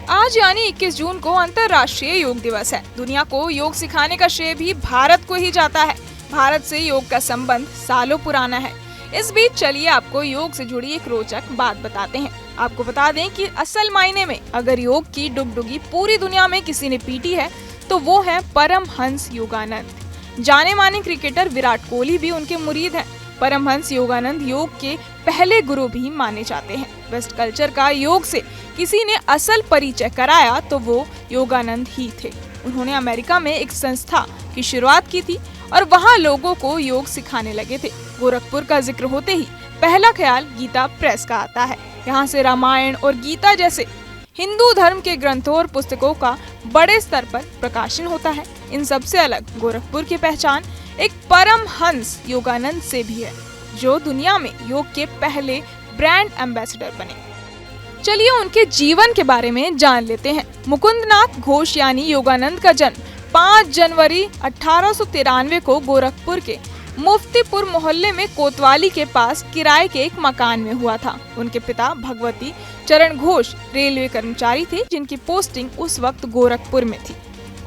आज यानी 21 जून को अंतर्राष्ट्रीय योग दिवस है। दुनिया को योग सिखाने का श्रेय भी भारत को ही जाता है। भारत से योग का संबंध सालों पुराना है। इस बीच चलिए आपको योग से जुड़ी एक रोचक बात बताते हैं। आपको बता दें कि असल मायने में अगर योग की डुगडुगी पूरी दुनिया में किसी ने पीटी है तो वो है परमहंस योगानंद। जाने माने क्रिकेटर विराट कोहली भी उनके मुरीद हैं। परमहंस योगानंद योग के पहले गुरु भी माने जाते हैं। वेस्ट कल्चर का योग से किसी ने असल परिचय कराया तो वो योगानंद ही थे। उन्होंने अमेरिका में एक संस्था की शुरुआत की थी और वहाँ लोगों को योग सिखाने लगे थे। गोरखपुर का जिक्र होते ही पहला ख्याल गीता प्रेस का आता है। यहाँ से रामायण और गीता जैसे हिंदू धर्म के ग्रंथों और पुस्तकों का बड़े स्तर पर प्रकाशन होता है। इन सब से अलग गोरखपुर की पहचान एक परमहंस योगानंद से भी है, जो दुनिया में योग के पहले ब्रांड एम्बेसडर बने। चलिए उनके जीवन के बारे में जान लेते हैं। मुकुंदनाथ घोष यानी योगानंद का जन्म 5 जनवरी 1893 को गोरखपुर के मुफ्तीपुर मोहल्ले में कोतवाली के पास किराए के एक मकान में हुआ था। उनके पिता भगवती चरण घोष रेलवे कर्मचारी थे, जिनकी पोस्टिंग उस वक्त गोरखपुर में थी।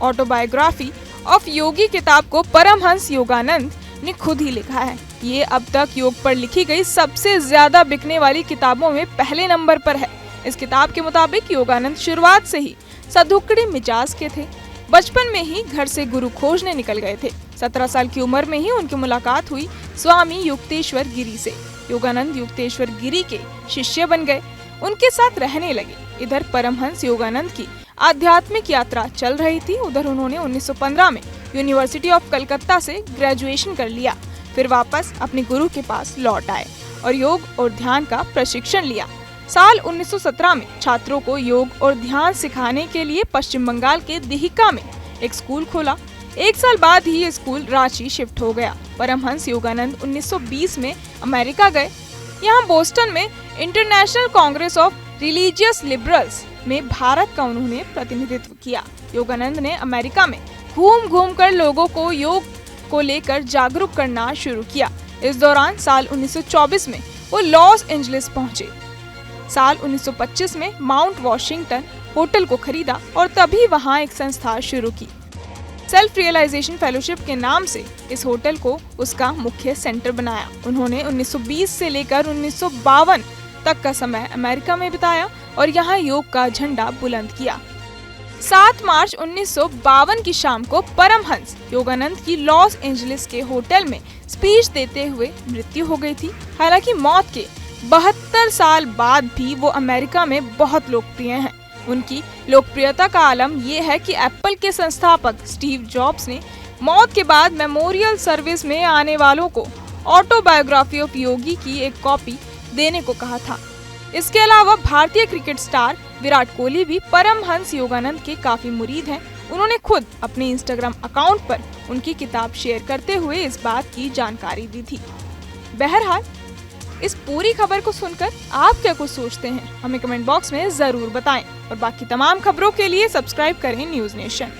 ऑटोबायोग्राफी ऑफ योगी किताब को परमहंस योगानंद ने खुद ही लिखा है। ये अब तक योग पर लिखी गई सबसे ज्यादा बिकने वाली किताबों में पहले नंबर पर है। इस किताब के मुताबिक योगानंद शुरुआत से ही सधुकड़ी मिजाज के थे। बचपन में ही घर से गुरु खोजने निकल गए थे। 17 साल की उम्र में ही उनकी मुलाकात हुई स्वामी युक्तेश्वर गिरी से। योगानंद युक्तेश्वर गिरी के शिष्य बन गए, उनके साथ रहने लगे। इधर परमहंस योगानंद की आध्यात्मिक यात्रा चल रही थी। उधर उन्होंने 1915 में यूनिवर्सिटी ऑफ कलकत्ता से ग्रेजुएशन कर लिया। फिर वापस अपने गुरु के पास लौट आए और योग और ध्यान का प्रशिक्षण लिया। साल 1917 में छात्रों को योग और ध्यान सिखाने के लिए पश्चिम बंगाल के दिहिका में एक स्कूल खोला। 1 साल बाद ही ये स्कूल रांची शिफ्ट हो गया। परमहंस योगानंद 1920 में अमेरिका गए। यहाँ बोस्टन में international Congress of religious liberals में भारत का उन्होंने प्रतिनिधित्व किया। योगानंद ने अमेरिका में घूम घूम कर लोगों को योग को लेकर जागरूक करना शुरू किया। इस दौरान साल 1924 में वो लॉस एंजलिस पहुंचे। साल 1925 में माउंट वॉशिंगटन होटल को खरीदा और तभी वहां एक संस्था शुरू की। सेल्फ रियलाइजेशन फेलोशिप के नाम से इस होटल को उसका मुख्य सेंटर बनाया। उन्होंने 1920 से लेकर 1952 तक का समय अमेरिका में बिताया और यहाँ योग का झंडा बुलंद किया। 7 मार्च 1952 की शाम को परमहंस योगानंद की लॉस एंजलिस के होटल में स्पीच देते हुए मृत्यु हो गई थी। हालांकि मौत के 72 साल बाद भी वो अमेरिका में बहुत लोकप्रिय हैं। उनकी लोकप्रियता का आलम ये है कि एप्पल के संस्थापक स्टीव जॉब्स ने मौत के बाद मेमोरियल सर्विस में आने वालों को ऑटोबायोग्राफी ऑफ योगी की एक कॉपी देने को कहा था। इसके अलावा भारतीय क्रिकेट स्टार विराट कोहली भी परमहंस योगानंद के काफी मुरीद हैं। उन्होंने खुद अपने इंस्टाग्राम अकाउंट पर उनकी किताब शेयर करते हुए इस बात की जानकारी दी थी। बहरहाल इस पूरी खबर को सुनकर आप क्या कुछ सोचते हैं, हमें कमेंट बॉक्स में जरूर बताएं और बाकी तमाम खबरों के लिए सब्सक्राइब करें न्यूज़ नेशन।